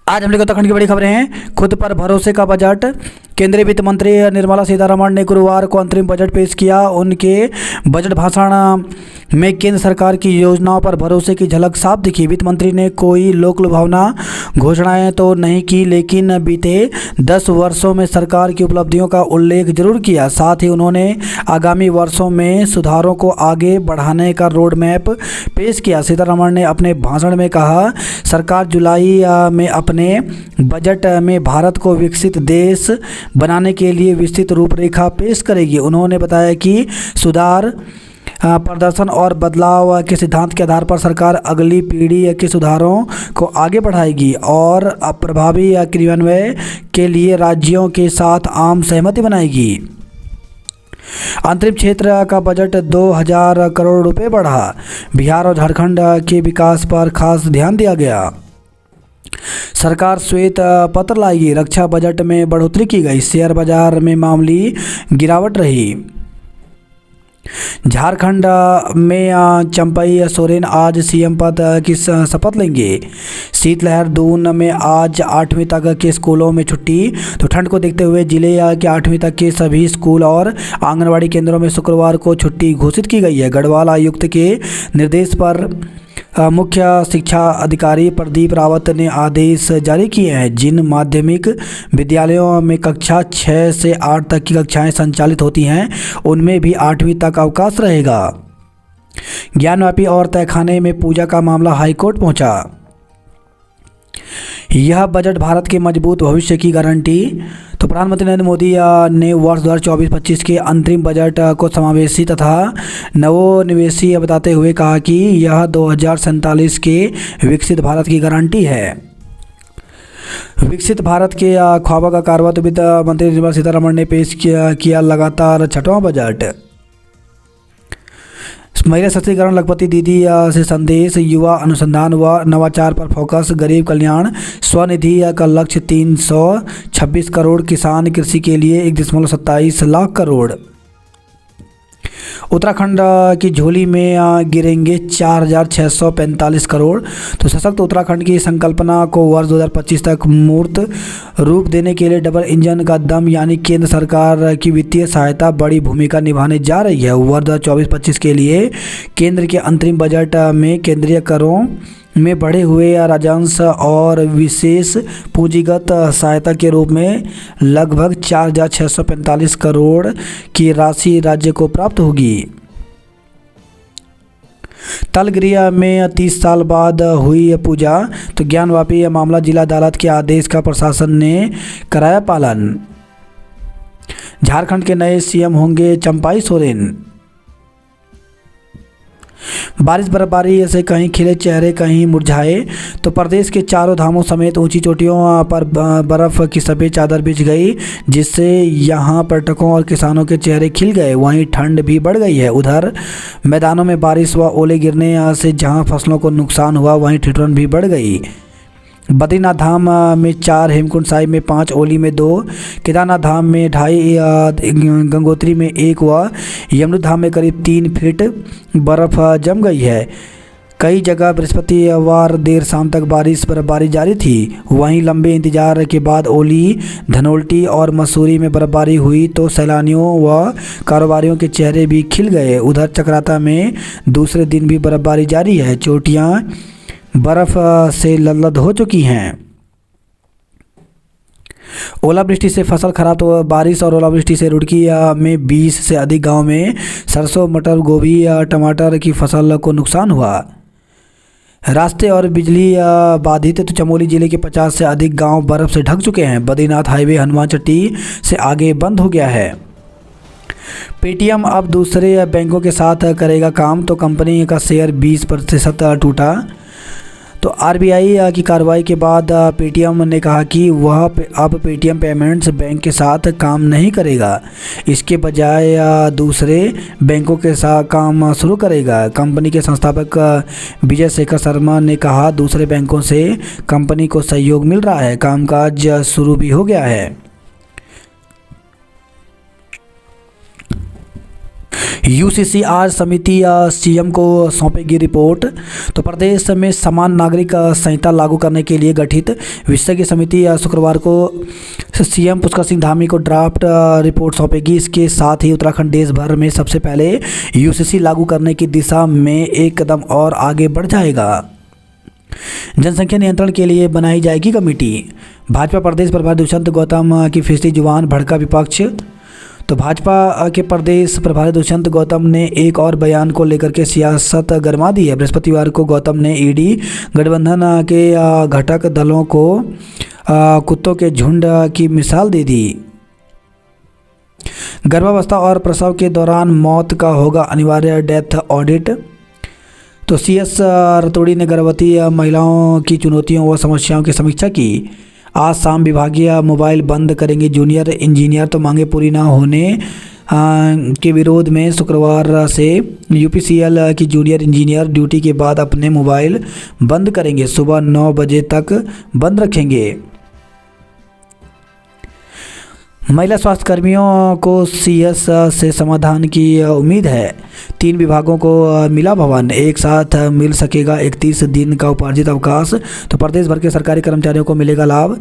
आज हम लोग उत्तराखंड की बड़ी खबरें हैं। खुद पर भरोसे का बजट। केंद्रीय वित्त मंत्री निर्मला सीतारमण ने गुरुवार को अंतरिम बजट पेश किया। उनके बजट भाषण में केंद्र सरकार की योजनाओं पर भरोसे की झलक साफ दिखी। वित्त मंत्री ने कोई लोक लुभावना घोषणाएं तो नहीं की, लेकिन बीते 10 वर्षों में सरकार की उपलब्धियों का उल्लेख जरूर किया। साथ ही उन्होंने आगामी वर्षों में सुधारों को आगे बढ़ाने का रोड मैप पेश किया। सीतारमण ने अपने भाषण में कहा, सरकार जुलाई में अपने बजट में भारत को विकसित देश बनाने के लिए विस्तृत रूपरेखा पेश करेगी। उन्होंने बताया कि सुधार, प्रदर्शन और बदलाव के सिद्धांत के आधार पर सरकार अगली पीढ़ी के सुधारों को आगे बढ़ाएगी और प्रभावी क्रियान्वयन के लिए राज्यों के साथ आम सहमति बनाएगी। अंतरिम क्षेत्र का बजट 2000 करोड़ रुपए बढ़ा। बिहार और झारखंड के विकास पर खास ध्यान दिया गया। सरकार श्वेत पत्र लाएगी। रक्षा बजट में बढ़ोतरी की गई। शेयर बाजार में मामूली गिरावट रही। झारखंड में चंपई सोरेन आज सीएम पद की शपथ लेंगे। शीतलहर। दून में आज 8वीं तक के स्कूलों में छुट्टी। तो ठंड को देखते हुए जिले के 8वीं तक के सभी स्कूल और आंगनबाड़ी केंद्रों में शुक्रवार को छुट्टी घोषित की गई है। गढ़वाल आयुक्त के निर्देश पर मुख्य शिक्षा अधिकारी प्रदीप रावत ने आदेश जारी किए हैं। जिन माध्यमिक विद्यालयों में कक्षा 6 से 8 तक की कक्षाएं संचालित होती हैं, उनमें भी 8वीं तक अवकाश रहेगा। ज्ञानवापी और तहखाने में पूजा का मामला हाईकोर्ट पहुंचा। यह बजट भारत के मजबूत भविष्य की गारंटी। तो प्रधानमंत्री नरेंद्र मोदी ने वर्ष 2024-25 के अंतरिम बजट को समावेशी तथा नवोन्मेषी बताते हुए कहा कि यह 2047 के विकसित भारत की गारंटी है। विकसित भारत के ख्वाब का कारवा वित्त मंत्री निर्मला सीतारमण ने पेश किया लगातार 6वां बजट। महिला सशक्तिकरण, लखपति दीदी से संदेश, युवा अनुसंधान व नवाचार पर फोकस, गरीब कल्याण, स्वनिधि का लक्ष्य 326 करोड़, किसान कृषि के लिए 1.27 लाख करोड़। उत्तराखंड की झोली में गिरेंगे 4645 करोड़। तो सशक्त उत्तराखंड की संकल्पना को वर्ष 2025 तक मूर्त रूप देने के लिए डबल इंजन का दम यानी केंद्र सरकार की वित्तीय सहायता बड़ी भूमिका निभाने जा रही है। वर्ष 2024-25 के लिए केंद्र के अंतरिम बजट में केंद्रीय करों में बढ़े हुए राजस्व और विशेष पूंजीगत सहायता के रूप में लगभग 4645 करोड़ की राशि राज्य को प्राप्त होगी। तलगरिया में 30 साल बाद हुई पूजा। तो ज्ञानवापी मामला, जिला अदालत के आदेश का प्रशासन ने कराया पालन। झारखंड के नए सीएम होंगे चंपई सोरेन। बारिश बर्फबारी से कहीं खिले चेहरे कहीं मुरझाए। तो प्रदेश के चारों धामों समेत ऊंची चोटियों पर बर्फ की सफ़ेद चादर बिछ गई, जिससे यहां पर्यटकों और किसानों के चेहरे खिल गए। वहीं ठंड भी बढ़ गई है। उधर मैदानों में बारिश व ओले गिरने से जहां फसलों को नुकसान हुआ, वहीं ठिठुरन भी बढ़ गई। बद्रीनाथ धाम में 4, हेमकुंड साहिब में 5, ओली में 2, केदारनाथ धाम में 2.5, गंगोत्री में 1 व यमुनोत्री धाम में करीब 3 फीट बर्फ़ जम गई है। कई जगह बृहस्पतिवार देर शाम तक बर्फबारी जारी थी। वहीं लंबे इंतजार के बाद ओली, धनोल्टी और मसूरी में बर्फबारी हुई तो सैलानियों व कारोबारियों के चेहरे भी खिल गए। उधर चक्राता में दूसरे दिन भी बर्फबारी जारी है। चोटियाँ बर्फ से लदलद हो चुकी हैं। ओलावृष्टि से फसल खराब। तो बारिश और ओलावृष्टि से रुड़की में 20 से अधिक गांव में सरसों, मटर, गोभी, टमाटर की फसल को नुकसान हुआ। रास्ते और बिजली बाधित। तो चमोली जिले के 50 से अधिक गांव बर्फ से ढक चुके हैं। बद्रीनाथ हाईवे हनुमान चट्टी से आगे बंद हो गया है। पेटीएम अब दूसरे बैंकों के साथ करेगा काम। तो कंपनी का शेयर 20% टूटा। तो आरबीआई की कार्रवाई के बाद पेटीएम ने कहा कि वह अब पेटीएम पेमेंट्स बैंक के साथ काम नहीं करेगा, इसके बजाय दूसरे बैंकों के साथ काम शुरू करेगा। कंपनी के संस्थापक विजय शेखर शर्मा ने कहा, दूसरे बैंकों से कंपनी को सहयोग मिल रहा है, कामकाज शुरू भी हो गया है। यूसीसी आज समिति सीएम को सौंपेगी रिपोर्ट। तो प्रदेश में समान नागरिक संहिता लागू करने के लिए गठित विशेषज्ञ समिति शुक्रवार को सीएम पुष्कर सिंह धामी को ड्राफ्ट रिपोर्ट सौंपेगी। इसके साथ ही उत्तराखंड देश भर में सबसे पहले यूसीसी लागू करने की दिशा में एक कदम और आगे बढ़ जाएगा। जनसंख्या नियंत्रण के लिए बनाई जाएगी कमेटी। भाजपा प्रदेश प्रभारी दुष्यंत गौतम की फिजली जुबान, भड़का विपक्ष। तो भाजपा के प्रदेश प्रभारी दुष्यंत गौतम ने एक और बयान को लेकर के सियासत गरमा दी है। बृहस्पतिवार को गौतम ने ईडी गठबंधन के घटक दलों को कुत्तों के झुंड की मिसाल दे दी। गर्भावस्था और प्रसव के दौरान मौत का होगा अनिवार्य डेथ ऑडिट। तो सीएस रतोड़ी ने गर्भवती महिलाओं की चुनौतियों व समस्याओं की समीक्षा की। आज शाम विभागीय मोबाइल बंद करेंगे जूनियर इंजीनियर। तो मांगे पूरी न होने के विरोध में शुक्रवार से यूपीसीएल की जूनियर इंजीनियर ड्यूटी के बाद अपने मोबाइल बंद करेंगे। सुबह 9 बजे तक बंद रखेंगे। महिला स्वास्थ्य कर्मियों को सीएस से समाधान की उम्मीद है। 3 विभागों को मिला भवन, एक साथ मिल सकेगा 31 दिन का उपार्जित अवकाश। तो प्रदेश भर के सरकारी कर्मचारियों को मिलेगा लाभ।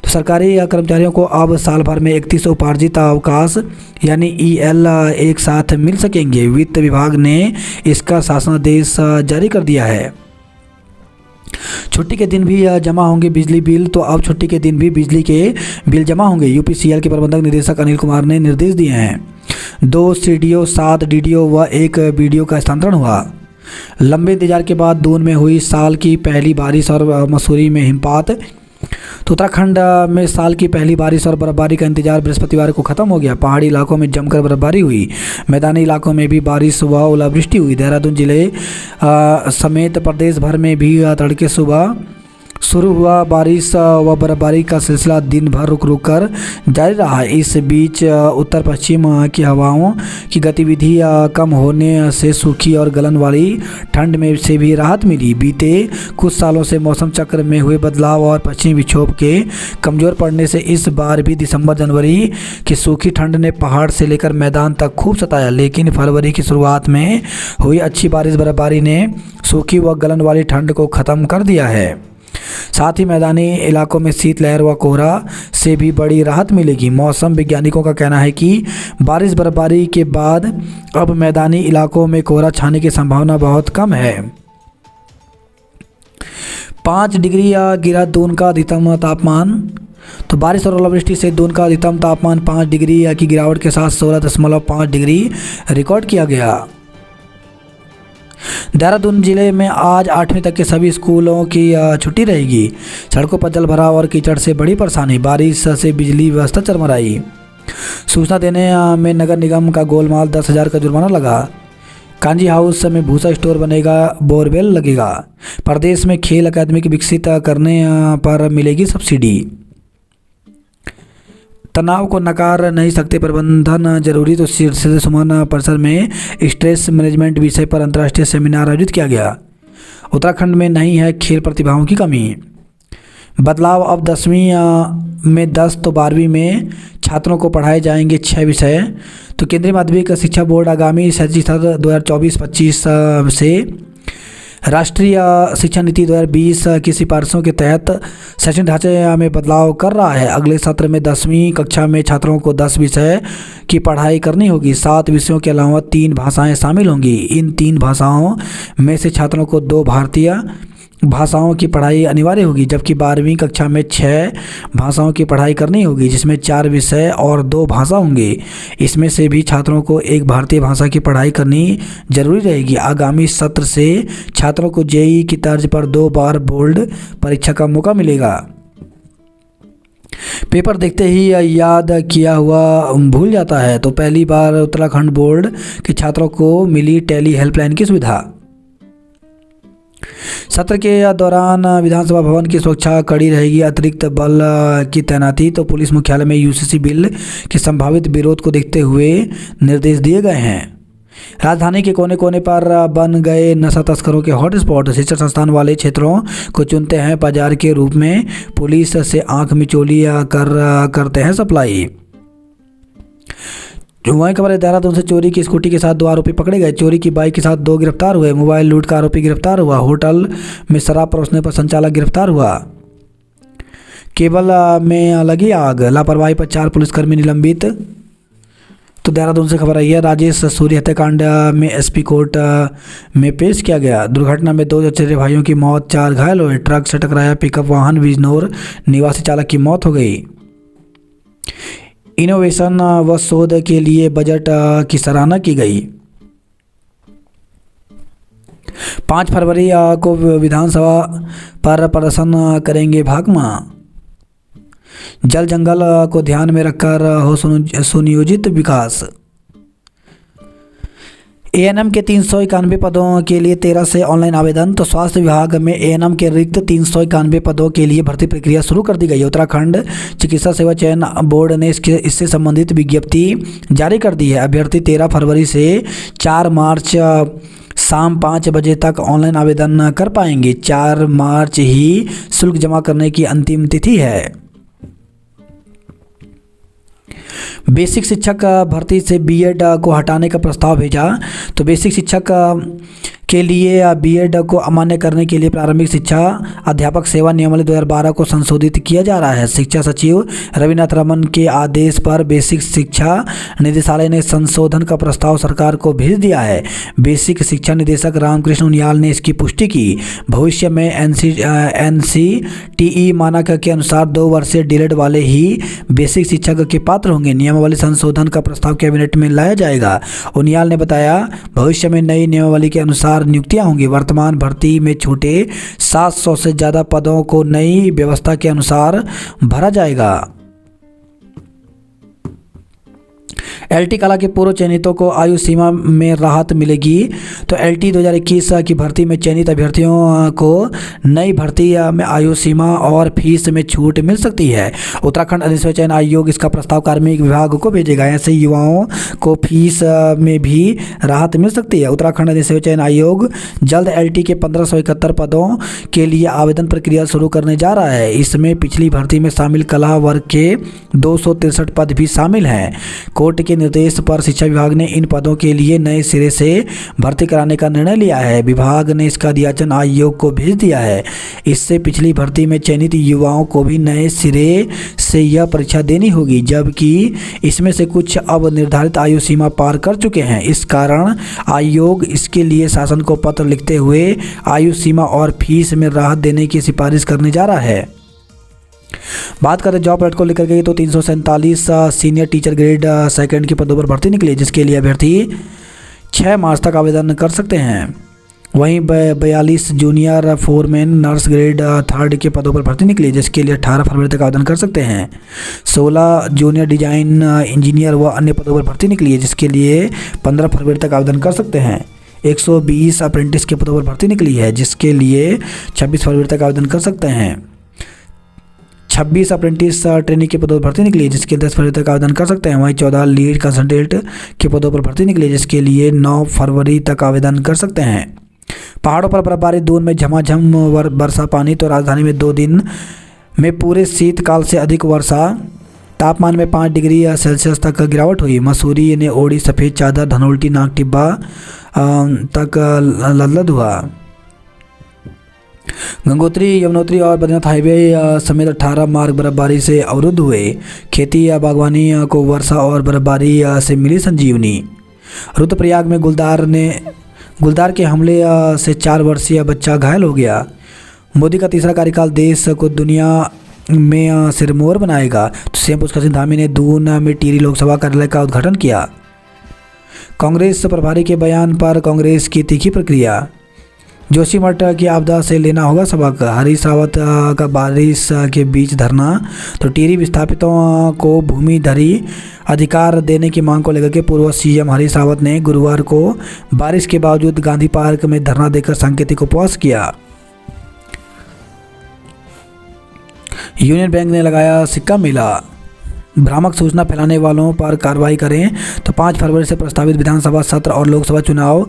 तो सरकारी कर्मचारियों को अब साल भर में 31 उपार्जित अवकाश यानी ईएल एक साथ मिल सकेंगे। वित्त विभाग ने इसका शासनादेश जारी कर दिया है। छुट्टी के दिन भी जमा होंगे बिजली बिल। तो अब छुट्टी के दिन भी बिजली के बिल जमा होंगे। यूपीसीएल के प्रबंधक निदेशक अनिल कुमार ने निर्देश दिए हैं। 2 सीडीओ 7 डीडीओ व 1 बीडीओ का स्थानांतरण हुआ। लंबे इंतजार के बाद दून में हुई साल की पहली बारिश और मसूरी में हिमपात। तो उत्तराखंड में साल की पहली बारिश और बर्फबारी का इंतजार बृहस्पतिवार को खत्म हो गया। पहाड़ी इलाकों में जमकर बर्फबारी हुई, मैदानी इलाकों में भी बारिश व ओलावृष्टि हुई। देहरादून जिले समेत प्रदेश भर में भी तड़के सुबह शुरू हुआ बारिश व बर्फबारी का सिलसिला दिन भर रुक रुक कर जारी रहा। इस बीच उत्तर पश्चिम की हवाओं की गतिविधि कम होने से सूखी और गलन वाली ठंड में से भी राहत मिली। बीते कुछ सालों से मौसम चक्र में हुए बदलाव और पश्चिमी विक्षोभ के कमज़ोर पड़ने से इस बार भी दिसंबर जनवरी की सूखी ठंड ने पहाड़ से लेकर मैदान तक खूब सताया। लेकिन फरवरी की शुरुआत में हुई अच्छी बारिश बर्फबारी ने सूखी व गलन वाली ठंड को ख़त्म कर दिया है। साथ ही मैदानी इलाकों में शीतलहर व कोहरा से भी बड़ी राहत मिलेगी। मौसम वैज्ञानिकों का कहना है कि बारिश बर्फबारी के बाद अब मैदानी इलाकों में कोहरा छाने की संभावना बहुत कम है। 5 डिग्री गिरा दून का अधिकतम तापमान। तो बारिश और ओलावृष्टि से दून का अधिकतम तापमान 5 डिग्री की गिरावट के साथ 16.5 डिग्री रिकॉर्ड किया गया। देहरादून जिले में आज 8वीं तक के सभी स्कूलों की छुट्टी रहेगी। सड़कों पर जल भराव और कीचड़ से बड़ी परेशानी, बारिश से बिजली व्यवस्था चरमराई। सूचना देने में नगर निगम का गोलमाल, 10,000 का जुर्माना लगा। कांजी हाउस में भूसा स्टोर बनेगा, बोरवेल लगेगा। प्रदेश में खेल अकादमी विकसित करने पर मिलेगी सब्सिडी। तनाव को नकार नहीं सकते प्रबंधन जरूरी। तो शीर्षक सुमन परिसर में स्ट्रेस मैनेजमेंट विषय पर अंतर्राष्ट्रीय सेमिनार आयोजित किया गया। उत्तराखंड में नहीं है खेल प्रतिभाओं की कमी। बदलाव, अब 10वीं में 10 तो 12वीं में छात्रों को पढ़ाए जाएंगे 6 विषय। तो केंद्रीय माध्यमिक शिक्षा बोर्ड आगामी शैक्षिक सत्र 2024-25 से राष्ट्रीय शिक्षा नीति 2020 की सिफारिशों के तहत शैक्षणिक ढांचे में बदलाव कर रहा है। अगले सत्र में 10वीं कक्षा में छात्रों को 10 विषय की पढ़ाई करनी होगी। 7 विषयों के अलावा 3 भाषाएं शामिल होंगी। इन 3 भाषाओं में से छात्रों को 2 भारतीय भाषाओं की पढ़ाई अनिवार्य होगी, जबकि 12वीं कक्षा में 6 भाषाओं की पढ़ाई करनी होगी, जिसमें 4 विषय और 2 भाषा होंगे। इसमें से भी छात्रों को एक भारतीय भाषा की पढ़ाई करनी जरूरी रहेगी। आगामी सत्र से छात्रों को जेईई की तर्ज पर 2 बार बोर्ड परीक्षा का मौका मिलेगा। पेपर देखते ही याद किया हुआ भूल जाता है। तो पहली बार उत्तराखंड बोर्ड के छात्रों को मिली टेली हेल्पलाइन की सुविधा। सत्र के दौरान विधानसभा भवन की सुरक्षा कड़ी रहेगी, अतिरिक्त बल की तैनाती। तो पुलिस मुख्यालय में यूसीसी बिल के संभावित विरोध को देखते हुए निर्देश दिए गए हैं। राजधानी के कोने कोने पर बन गए नशा तस्करों के हॉटस्पॉट। शिक्षण संस्थान वाले क्षेत्रों को चुनते हैं बाजार के रूप में, पुलिस से आंख मिचौली करते हैं सप्लाई। जो वहीं खबर है, देहरादून से चोरी की स्कूटी के साथ 2 आरोपी पकड़े गए। चोरी की बाइक के साथ 2 गिरफ्तार हुए। मोबाइल लूट का आरोपी गिरफ्तार हुआ। होटल में शराब परोसने पर संचालक गिरफ्तार हुआ। केबल में लगी आग, लापरवाही पर 4 पुलिसकर्मी निलंबित। तो देहरादून से खबर आई है, राजेश सूर्य हत्याकांड में एसपी कोर्ट में पेश किया गया। दुर्घटना में 2 चचेरे भाइयों की मौत, 4 घायल हुए। ट्रक से टकराया पिकअप वाहन, बिजनौर निवासी चालक की मौत हो गई। इनोवेशन व शोध के लिए बजट की सराहना की गई। 5 फरवरी को विधानसभा पर प्रदर्शन करेंगे भाकपा। जल जंगल को ध्यान में रखकर हो सुनियोजित विकास। एएनएम के 391 पदों के लिए 13 से ऑनलाइन आवेदन। तो स्वास्थ्य विभाग में एएनएम के रिक्त 391 पदों के लिए भर्ती प्रक्रिया शुरू कर दी गई है। उत्तराखंड चिकित्सा सेवा चयन बोर्ड ने इससे संबंधित विज्ञप्ति जारी कर दी है। अभ्यर्थी 13 फरवरी से 4 मार्च शाम 5 बजे तक ऑनलाइन आवेदन कर पाएंगे। 4 मार्च ही शुल्क जमा करने की अंतिम तिथि है। बेसिक शिक्षक भर्ती से बीएड को हटाने का प्रस्ताव भेजा। तो बेसिक शिक्षक के लिए बीएड को अमान्य करने के लिए प्रारंभिक शिक्षा अध्यापक सेवा नियमावली 2012 को संशोधित किया जा रहा है। शिक्षा सचिव रविनाथ रमन के आदेश पर बेसिक शिक्षा निदेशालय ने संशोधन का प्रस्ताव सरकार को भेज दिया है। बेसिक शिक्षा निदेशक रामकृष्ण उनियाल ने इसकी पुष्टि की। भविष्य में एनसीटीई मानक के अनुसार 2 वर्षीय डीएलएड वाले ही बेसिक शिक्षक के पात्र होंगे। नियमावली संशोधन का प्रस्ताव कैबिनेट में लाया जाएगा। उनियाल ने बताया, भविष्य में नई नियमावली के अनुसार नियुक्तियां होंगी। वर्तमान भर्ती में छूटे 700 से ज़्यादा पदों को नई व्यवस्था के अनुसार भरा जाएगा। एलटी कला के पूर्व चयनितों को आयु सीमा में राहत मिलेगी। तो एलटी 2021 की भर्ती में चयनित अभ्यर्थियों को नई भर्ती में आयु सीमा और फीस में छूट मिल सकती है। उत्तराखंड अधिसूचना चयन आयोग इसका प्रस्ताव कार्मिक विभाग को भेजेगा। ऐसे युवाओं को फीस में भी राहत मिल सकती है। उत्तराखंड अधिसूचना चयन आयोग जल्द एलटी के 1571 पदों के लिए आवेदन प्रक्रिया शुरू करने जा रहा है। इसमें पिछली भर्ती में शामिल कला वर्ग के 263 पद भी शामिल हैं। कोर्ट के निर्देश पर शिक्षा विभाग ने इन पदों के लिए नए सिरे से भर्ती कराने का निर्णय लिया है। विभाग ने इसका अध्याचन आयोग को भेज दिया है। इससे पिछली भर्ती में चयनित युवाओं को भी नए सिरे से यह परीक्षा देनी होगी, जबकि इसमें से कुछ अब निर्धारित आयु सीमा पार कर चुके हैं। इस कारण आयोग इसके लिए शासन को पत्र लिखते हुए आयु सीमा और फीस में राहत देने की सिफारिश करने जा रहा है। बात करें जॉब अलर्ट को लेकर के, तो 347 सीनियर टीचर ग्रेड 2 के पदों पर भर्ती निकली, जिसके लिए अभ्यर्थी 6 मार्च तक आवेदन कर सकते हैं। वहीं 42 जूनियर फोरमैन नर्स ग्रेड 3 के पदों पर भर्ती निकली, जिसके लिए 18 फरवरी तक आवेदन कर सकते हैं। 16 जूनियर डिजाइन इंजीनियर व अन्य पदों पर भर्ती निकली है, जिसके लिए 15 फरवरी तक आवेदन कर सकते हैं। 120 अप्रेंटिस के पदों पर भर्ती निकली है, जिसके लिए 26 फरवरी तक आवेदन कर सकते हैं। 26 अप्रेंटिस ट्रेनिंग के पदों पर भर्ती निकली है, जिसके 10 फरवरी तक आवेदन कर सकते हैं। वहीं 14 लीड कंसल्टेंट के पदों पर भर्ती निकली है, जिसके लिए 9 फरवरी तक आवेदन कर सकते हैं। पहाड़ों पर बर्फबारी, दून में झमाझम वर्षा पानी। तो राजधानी में 2 दिन में पूरे शीतकाल से अधिक वर्षा। तापमान में 5 डिग्री सेल्सियस तक गिरावट हुई। मसूरी ने ओढ़ी सफ़ेद चादर, धनोल्टी नाग टिब्बा तक लदलद हुआ। गंगोत्री, यमुनोत्री और बद्रीनाथ हाईवे समेत 18 मार्ग बर्फबारी से अवरुद्ध हुए। खेती या बागवानी को वर्षा और बर्फबारी से मिली संजीवनी। रुद्रप्रयाग में गुलदार के हमले से 4 वर्षीय बच्चा घायल हो गया। मोदी का तीसरा कार्यकाल देश को दुनिया में सिरमौर बनाएगा। तो सीएम पुष्कर सिंह धामी ने दून में टिहरी लोकसभा कार्यालय का उद्घाटन किया। कांग्रेस प्रभारी के बयान पर कांग्रेस की तीखी प्रतिक्रिया। जोशीमठ की आपदा से लेना होगा सबक। हरीश रावत का बारिश के बीच धरना। तो टिहरी विस्थापितों को भूमिधरी अधिकार देने की मांग को लेकर के पूर्व सीएम हरीश रावत ने गुरुवार को बारिश के बावजूद गांधी पार्क में धरना देकर सांकेतिक उपवास किया। यूनियन बैंक ने लगाया सिक्का मेला। भ्रामक सूचना फैलाने वालों पर कार्रवाई करें। तो 5 फरवरी से प्रस्तावित विधानसभा सत्र और लोकसभा चुनाव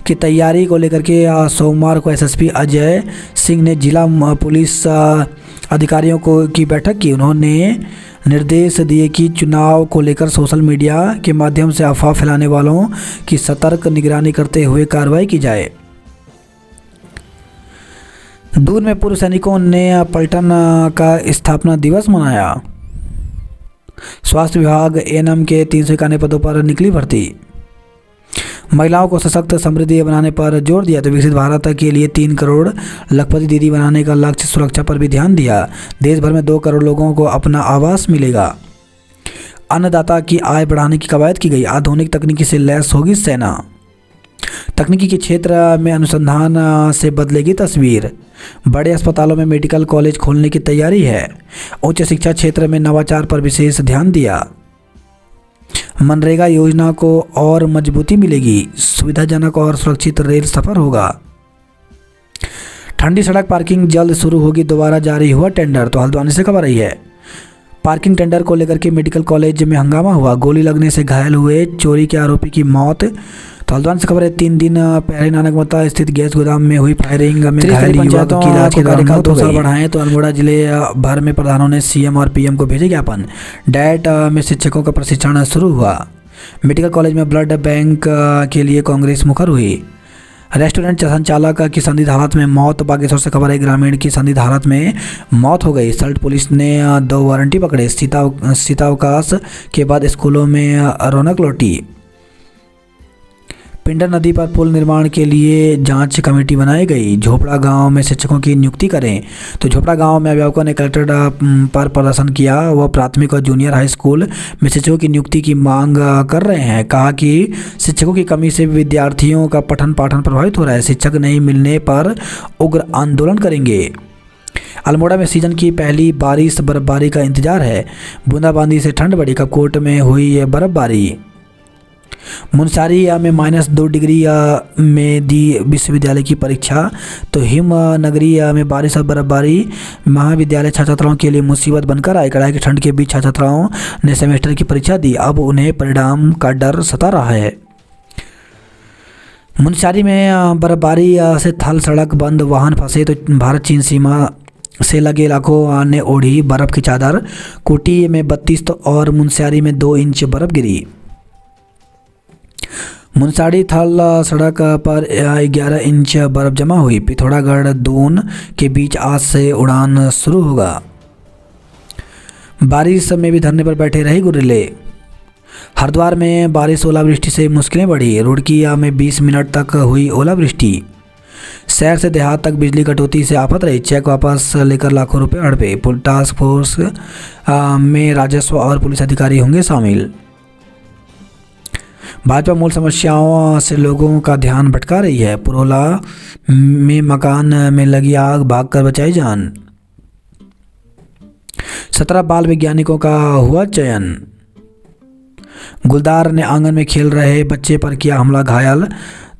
की तैयारी को लेकर के सोमवार को एसएसपी अजय सिंह ने जिला पुलिस अधिकारियों की बैठक की। उन्होंने निर्देश दिए कि चुनाव को लेकर सोशल मीडिया के माध्यम से अफवाह फैलाने वालों की सतर्क निगरानी करते हुए कार्रवाई की जाए। दून में पूर्व सैनिकों ने पलटन का स्थापना दिवस मनाया। स्वास्थ्य विभाग एएनएम के 391 पदों पर निकली भर्ती। महिलाओं को सशक्त समृद्धि बनाने पर जोर दिया तो विकसित भारत के लिए 3 करोड़ लखपति दीदी बनाने का लक्ष्य। सुरक्षा पर भी ध्यान दिया। देश भर में 2 करोड़ लोगों को अपना आवास मिलेगा। अन्नदाता की आय बढ़ाने की कवायद की गई। आधुनिक तकनीकी से लैस होगी सेना। तकनीकी के क्षेत्र में अनुसंधान से बदलेगी तस्वीर। बड़े अस्पतालों में मेडिकल कॉलेज खोलने की तैयारी है। उच्च शिक्षा क्षेत्र में नवाचार पर विशेष ध्यान दिया। मनरेगा योजना को और मजबूती मिलेगी। सुविधाजनक और सुरक्षित रेल सफर होगा। ठंडी सड़क पार्किंग जल्द शुरू होगी। दोबारा जारी हुआ टेंडर। तो हल्द्वानी से खबर आई है। पार्किंग टेंडर को लेकर के मेडिकल कॉलेज में हंगामा हुआ। गोली लगने से घायल हुए चोरी के आरोपी की मौत। तो हल्द्वानी से खबर है। 3 दिन पहले नानक मता स्थित गैस गोदाम में हुई फायरिंग में घायल युवक की इलाज के दौरान 2 साल बढ़ाएं। तो अल्मोड़ा जिले भर में प्रधानों ने सीएम और पीएम को भेजे ज्ञापन। डाइट में शिक्षकों का प्रशिक्षण शुरू हुआ। मेडिकल कॉलेज में ब्लड बैंक के लिए कांग्रेस मुखर हुई। रेस्टोरेंट संचालक की संदिग्ध हालत में मौत। बागेश्वर से खबर है। ग्रामीण की संदिग्ध हालत में मौत हो गई। सल्ट पुलिस ने 2 वारंटी पकड़े। शीतावकाश के बाद स्कूलों में रौनक लौटी। पिंडर नदी पर पुल निर्माण के लिए जांच कमेटी बनाई गई। झोपड़ा गांव में शिक्षकों की नियुक्ति करें। तो झोपड़ा गांव में अभिभावकों ने कलेक्टर पर प्रदर्शन किया। वह प्राथमिक और जूनियर हाई स्कूल में शिक्षकों की नियुक्ति की मांग कर रहे हैं। कहा कि शिक्षकों की कमी से विद्यार्थियों का पठन पाठन प्रभावित हो रहा है। शिक्षक नहीं मिलने पर उग्र आंदोलन करेंगे। अल्मोड़ा में सीजन की पहली बारिश बर्फबारी का इंतजार है। बूंदाबांदी से ठंड बढ़ी। कपकोट में हुई बर्फबारी। मुनस्यारी में -2 डिग्री में दी विश्वविद्यालय की परीक्षा। तो हिमनगरी में बारिश और बर्फबारी महाविद्यालय छात्र छात्राओं के लिए मुसीबत बनकर आई। कड़ाके की ठंड के बीच छात्र छात्राओं ने सेमेस्टर की परीक्षा दी। अब उन्हें परिणाम का डर सता रहा है। मुनस्यारी में बर्फबारी से थल सड़क बंद, वाहन फंसे। तो भारत चीन सीमा से लगे इलाकों ने ओढ़ी बर्फ की चादर। कोटी में 32 और मुनस्यारी में 2 इंच बर्फ गिरी। मुनस्यारी थल सड़क पर 11 इंच बर्फ जमा हुई। पिथौरागढ़ दून के बीच आज से उड़ान शुरू होगा। बारिश में भी धरने पर बैठे रहे गुर्रिले। हरिद्वार में बारिश ओलावृष्टि से मुश्किलें बढ़ी। रुड़की में 20 मिनट तक हुई ओलावृष्टि। शहर से देहात तक बिजली कटौती से आफत रही। चेक वापस लेकर लाखों रुपए हड़पे। टास्क फोर्स में राजस्व और पुलिस अधिकारी होंगे शामिल। भाजपा मूल समस्याओं से लोगों का ध्यान भटका रही है। पुरोला में मकान में लगी आग, भागकर बचाई जान। 17 बाल वैज्ञानिकों का हुआ चयन। गुलदार ने आंगन में खेल रहे बच्चे पर किया हमला, घायल।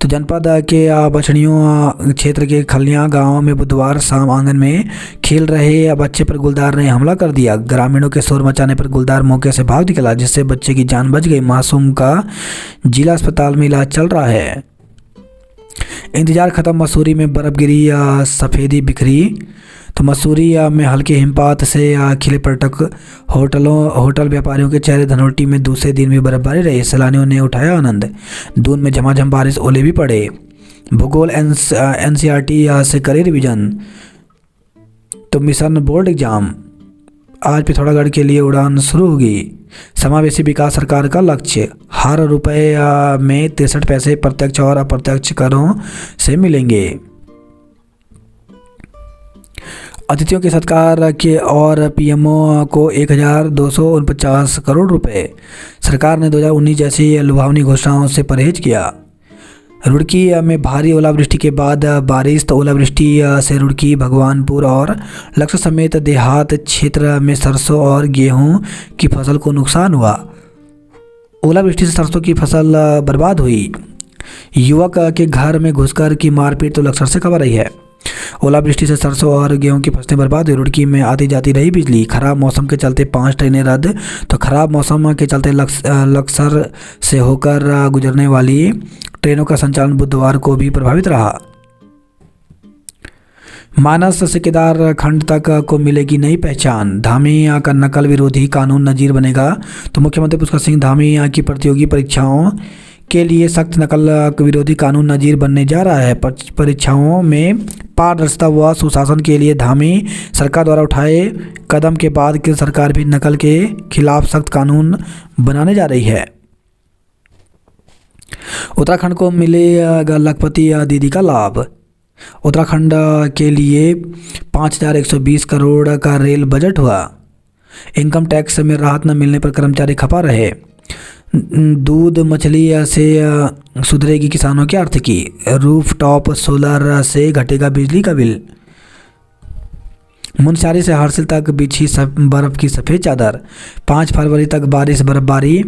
तो जनपद के बछड़ियों क्षेत्र के खलियां गांव में बुधवार शाम आंगन में खेल रहे बच्चे पर गुलदार ने हमला कर दिया। ग्रामीणों के शोर मचाने पर गुलदार मौके से भाग निकला, जिससे बच्चे की जान बच गई। मासूम का जिला अस्पताल में इलाज चल रहा है। इंतजार खत्म। मसूरी में बर्फ गिरी, सफ़ेदी बिखरी। तो मसूरी में हल्के हिमपात से खिले पर्यटक। होटल व्यापारियों के चेहरे। धनोल्टी में दूसरे दिन भी बर्फबारी रही। सैलानियों ने उठाया आनंद। दून में झमाझम बारिश, ओले भी पड़े। भूगोल एनसीईआरटी से करे रिवीजन। तो मिशन बोर्ड एग्जाम आज पिथौरागढ़ के लिए उड़ान शुरू होगी। समावेशी विकास सरकार का लक्ष्य। हर रुपए में 63 पैसे प्रत्यक्ष और अप्रत्यक्ष करों से मिलेंगे। अतिथियों के सत्कार के और पीएमओ को 1249 करोड़ रुपए। सरकार ने 2019 जैसी लुभावनी घोषणाओं से परहेज किया। रुड़की में भारी ओलावृष्टि के बाद बारिश। तो ओलावृष्टि से रुड़की, भगवानपुर और लक्ष्य समेत देहात क्षेत्र में सरसों और गेहूं की फसल को नुकसान हुआ। ओलावृष्टि से सरसों की फसल बर्बाद हुई। युवक के घर में घुसकर की मारपीट। तो लक्सर से खबर आई है। ओलावृष्टि से सरसों और गेहूं की फसलें बर्बाद हुई। रुड़की में आती जाती रही बिजली। खराब मौसम के चलते 5 ट्रेनें रद्द। तो खराब मौसम के चलते लक्सर से होकर गुजरने वाली ट्रेनों का संचालन बुधवार को भी प्रभावित रहा। मानस से केदार खंड तक को मिलेगी नई पहचान, धामी का नकल विरोधी कानून नजीर बनेगा। तो मुख्यमंत्री पुष्कर सिंह धामी की प्रतियोगी परीक्षाओं के लिए सख्त नकल विरोधी कानून नजीर बनने जा रहा है। परीक्षाओं में पारदर्शिता व सुशासन के लिए धामी सरकार द्वारा उठाए कदम के बाद केंद्र सरकार भी नकल के खिलाफ सख्त कानून बनाने जा रही है। उत्तराखंड को मिलेगा लखपति दीदी का लाभ। उत्तराखंड के लिए 5,120 करोड़ का रेल बजट हुआ। इनकम टैक्स में राहत न मिलने पर कर्मचारी खपा रहे। दूध मछली से सुधरेगी किसानों की आर्थिकी। रूफ टॉप सोलर से घटेगा बिजली का बिल। मुनस्यारी से हर्सिल तक बिछी बर्फ की सफ़ेद चादर। 5 फरवरी तक बारिश बर्फबारी।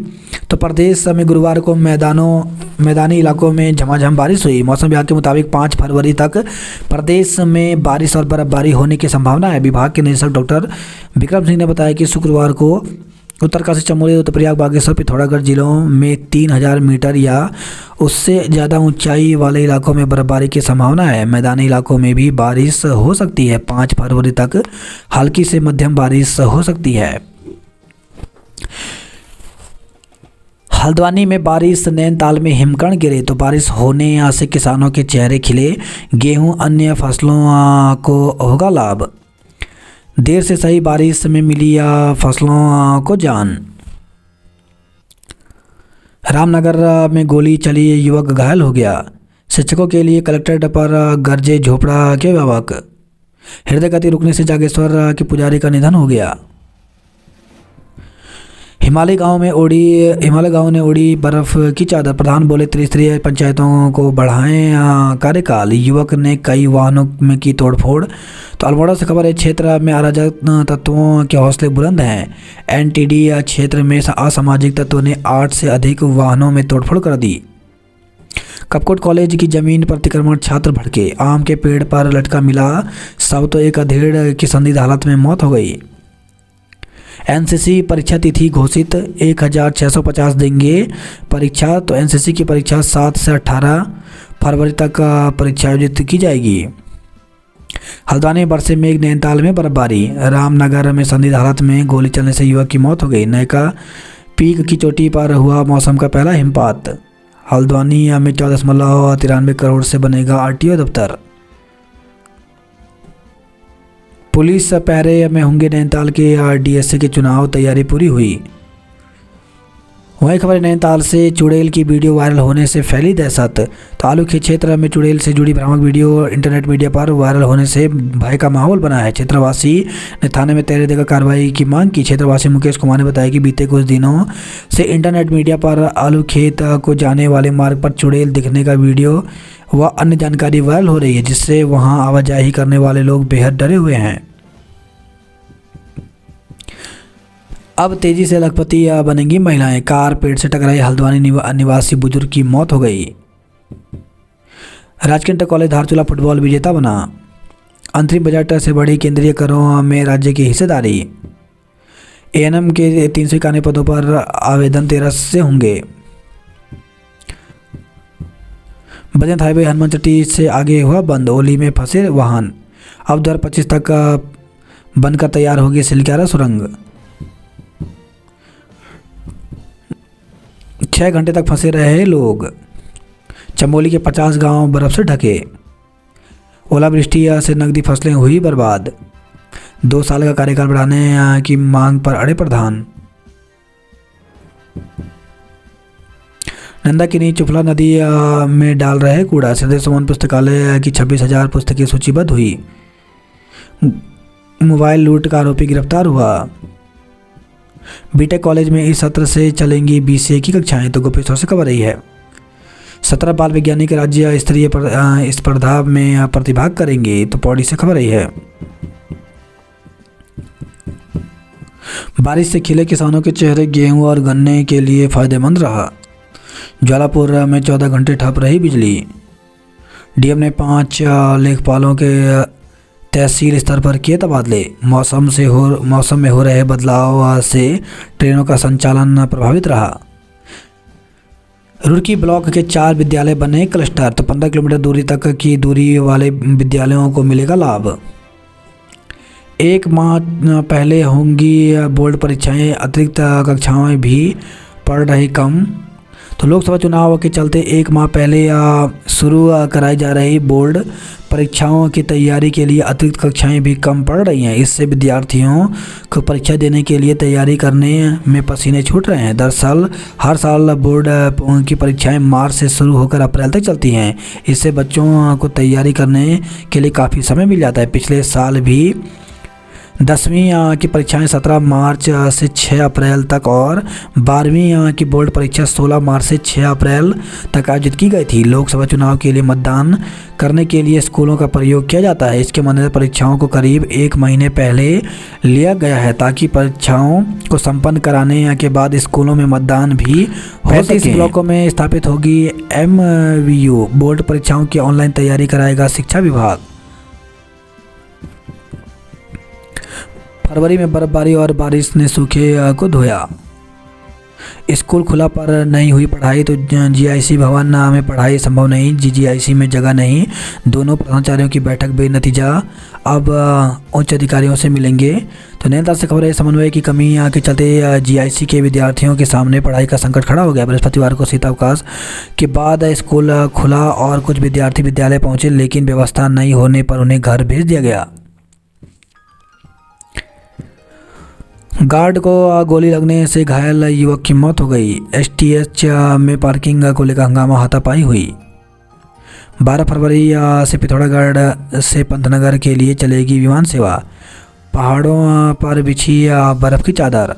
तो प्रदेश में गुरुवार को मैदानी इलाकों में झमाझम बारिश हुई। मौसम विभाग के मुताबिक 5 फरवरी तक प्रदेश में बारिश और बर्फबारी होने की संभावना है। विभाग के निदेशक डॉक्टर विक्रम सिंह ने बताया कि शुक्रवार को उत्तरकाशी, चमोली, रुद्रप्रयाग, बागेश्वर, पिथौरागढ़ जिलों में 3,000 मीटर या उससे ज़्यादा ऊंचाई वाले इलाकों में बर्फबारी की संभावना है। मैदानी इलाकों में भी बारिश हो सकती है। 5 फरवरी तक हल्की से मध्यम बारिश हो सकती है। हल्द्वानी में बारिश, नैनीताल में हिमकण गिरे। तो बारिश होने से किसानों के चेहरे खिले। गेहूं अन्य फसलों को होगा लाभ। देर से सही बारिश में मिली फसलों को जान। रामनगर में गोली चली, युवक घायल हो गया। शिक्षकों के लिए कलेक्ट्रेट पर गरजे झोपड़ा के अभिभावक। हृदय गति रुकने से जागेश्वर के पुजारी का निधन हो गया। हिमालय गांव ने ओढ़ी बर्फ की चादर। प्रधान बोले त्रिस्तरीय पंचायतों को बढ़ाएं कार्यकाल। युवक ने कई वाहनों में की तोड़फोड़। तो अल्मोड़ा से खबर है, क्षेत्र में अराजक तत्वों के हौसले बुलंद हैं। एनटीडी क्षेत्र में असामाजिक तत्वों ने 8 से अधिक वाहनों में तोड़फोड़ कर दी। कपकोट कॉलेज की जमीन पर अतिक्रमण, छात्र भड़के। आम के पेड़ पर लटका मिला शव, तो एक अधेड़ की संदिग्ध हालत में मौत हो गई। एनसीसी परीक्षा तिथि घोषित, 1,650 देंगे परीक्षा। तो एनसीसी की परीक्षा 7 से 18 फरवरी तक परीक्षा आयोजित की जाएगी। हल्द्वानी में बरसे मेघ, नैनीताल में बर्फबारी। रामनगर में संदिग्ध हालत में गोली चलने से युवक की मौत हो गई। नैका पीक की चोटी पर हुआ मौसम का पहला हिमपात। हल्द्वानी में 14.93 करोड़ से बनेगा आरटीओ दफ्तर। पुलिस पहरे में होंगे नैनीताल के डीएससी के चुनाव, तैयारी पूरी हुई। वही खबर, नैनीताल से चुड़ैल की वीडियो वायरल होने से फैली दहशत। तो आलू के क्षेत्र में चुड़ैल से जुड़ी भ्रामक वीडियो इंटरनेट मीडिया पर वायरल होने से भय का माहौल बना है। क्षेत्रवासी ने थाने में तहरीर देकर कार्रवाई की मांग की। क्षेत्रवासी मुकेश कुमार ने बताया कि बीते कुछ दिनों से इंटरनेट मीडिया पर आलू खेत को जाने वाले मार्ग पर चुड़ैल दिखने का वीडियो व अन्य जानकारी वायरल हो रही है, जिससे वहां आवाजाही करने वाले लोग बेहद डरे हुए हैं। अब तेजी से लखपति बनेंगी महिलाएं। कार पेड़ से टकराई, हल्द्वानी निवासी बुजुर्ग की मौत हो गई। राजकीय इंटर कॉलेज धारचूला फुटबॉल विजेता बना। अंतरिम बजट से बढ़ी केंद्रीय करों में राज्य की हिस्सेदारी। एएनएम के 391 पदों पर आवेदन 13 से होंगे। बजंत हाईवे हनुमान चट्टी से आगे हुआ बंद, ओली में फंसे वाहन। अब 2025 तक बनकर तैयार होगी सिलक्यारा सुरंग। 6 घंटे तक फंसे रहे लोग। चमोली के 50 गांव बर्फ से ढके। ओलावृष्टि से नकदी फसलें हुई बर्बाद। 2 साल का कार्यकाल बढ़ाने की मांग पर अड़े प्रधान। नंदाकिनी चुफला नदी में डाल रहे कूड़ा। हृदय सुमन पुस्तकालय की 26,000 पुस्तकें सूचीबद्ध हुई। मोबाइल लूट का आरोपी गिरफ्तार हुआ। बीटेक कॉलेज में इस सत्र से चलेंगी बीसीए की कक्षाएं। तो गोपेश्वर से खबर रही है, 17 बाल वैज्ञानिक राज्य स्तरीय स्पर्धा में प्रतिभाग करेंगे। तो पौड़ी से खबर रही है, बारिश से खिले किसानों के चेहरे, गेहूं और गन्ने के लिए फायदेमंद रहा। ज्वालापुर में 14 घंटे ठप रही बिजली। डीएम ने 5 लेखपालों के तहसील स्तर पर किए तबादले। मौसम में हो रहे बदलाव से ट्रेनों का संचालन प्रभावित रहा। रुड़की ब्लॉक के 4 विद्यालय बने क्लस्टर, तो 15 किलोमीटर दूरी तक की दूरी वाले विद्यालयों को मिलेगा लाभ। 1 माह पहले होंगी बोर्ड परीक्षाएं, अतिरिक्त कक्षाएं भी पढ़ रही कम। तो लोकसभा चुनाव के चलते 1 माह पहले शुरू कराई जा रही बोर्ड परीक्षाओं की तैयारी के लिए अतिरिक्त कक्षाएं भी कम पड़ रही हैं। इससे विद्यार्थियों को परीक्षा देने के लिए तैयारी करने में पसीने छूट रहे हैं। दरअसल हर साल बोर्ड की परीक्षाएं मार्च से शुरू होकर अप्रैल तक चलती हैं। इससे बच्चों को तैयारी करने के लिए काफ़ी समय मिल जाता है। पिछले साल भी 10वीं की परीक्षाएं 17 मार्च से 6 अप्रैल तक और 12वीं की बोर्ड परीक्षा 16 मार्च से 6 अप्रैल तक आयोजित की गई थी। लोकसभा चुनाव के लिए मतदान करने के लिए स्कूलों का प्रयोग किया जाता है। इसके मद्देनजर परीक्षाओं को करीब 1 महीने पहले लिया गया है ताकि परीक्षाओं को संपन्न कराने के बाद स्कूलों में मतदान भी हो सके। 35 ब्लॉकों में स्थापित होगी MVU। बोर्ड परीक्षाओं की ऑनलाइन तैयारी कराएगा शिक्षा विभाग। फरवरी में बर्फबारी और बारिश ने सूखे को धोया। स्कूल खुला पर नहीं हुई पढ़ाई, तो GIC भवन में पढ़ाई संभव नहीं। GGIC में जगह नहीं। दोनों प्रधानाचार्यों की बैठक बेनतीजा, अब उच्च अधिकारियों से मिलेंगे। तो नैनीताल से खबर है, समन्वय की कमी के चलते GIC के विद्यार्थियों के सामने पढ़ाई का संकट खड़ा हो गया। बृहस्पतिवार को शीतावकाश के बाद स्कूल खुला और कुछ विद्यार्थी विद्यालय पहुँचे, लेकिन व्यवस्था नहीं होने पर उन्हें घर भेज दिया गया। गार्ड को गोली लगने से घायल युवक की मौत हो गई। STH में पार्किंग को लेकर हंगामा, हाथापाई हुई। 12 फरवरी से पिथौरागढ़ से पंतनगर के लिए चलेगी विमान सेवा। पहाड़ों पर बिछी बर्फ की चादर।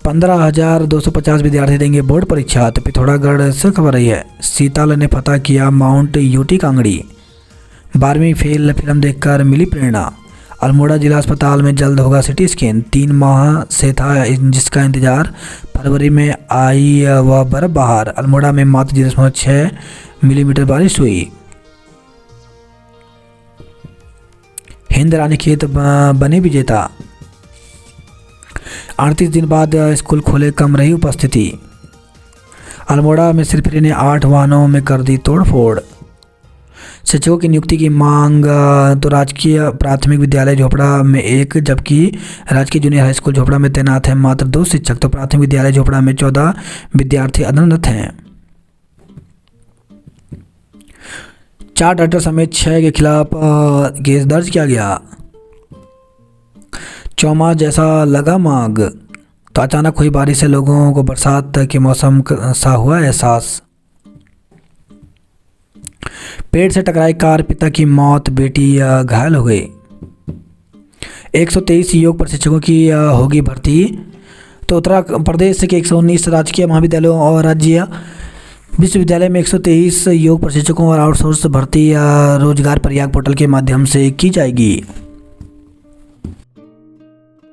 15,250 विद्यार्थी देंगे बोर्ड परीक्षा। तो पिथौरागढ़ से खबर रही है। सीताल ने फतह किया माउंट यूटी कांगड़ी। 12वीं फेल फिल्म देखकर मिली प्रेरणा। अल्मोड़ा जिला अस्पताल में जल्द होगा CT स्कैन। 3 माह से था जिसका इंतजार, फरवरी में आई वह बर्फ बाहर। अल्मोड़ा में मात्र 0.6 मिलीमीटर बारिश हुई। हिंद रानीखेत बने विजेता। 38 दिन बाद स्कूल खोले, कम रही उपस्थिति। अल्मोड़ा में सिरफिरी ने 8 वाहनों में कर दी तोड़फोड़। शिक्षकों की नियुक्ति की मांग, तो राजकीय प्राथमिक विद्यालय झोपड़ा में 1, जबकि राजकीय जूनियर हाई स्कूल झोपड़ा में तैनात हैं मात्र 2 शिक्षक। तो प्राथमिक विद्यालय झोपड़ा में 14 विद्यार्थी अध्ययनरत हैं। 4 डॉक्टर समेत 6 के खिलाफ केस दर्ज किया गया। चौमास जैसा लगा माघ, तो अचानक हुई बारिश से लोगों को बरसात के मौसम सा हुआ एहसास। पेड़ से टकराई कार, पिता की मौत, बेटी घायल हो गई। 123 योग प्रशिक्षकों की होगी भर्ती। तो उत्तर प्रदेश के 119 राजकीय महाविद्यालयों और राज्य विश्वविद्यालय में 123 योग प्रशिक्षकों और आउटसोर्स भर्ती रोजगार प्रयाग पोर्टल के माध्यम से की जाएगी।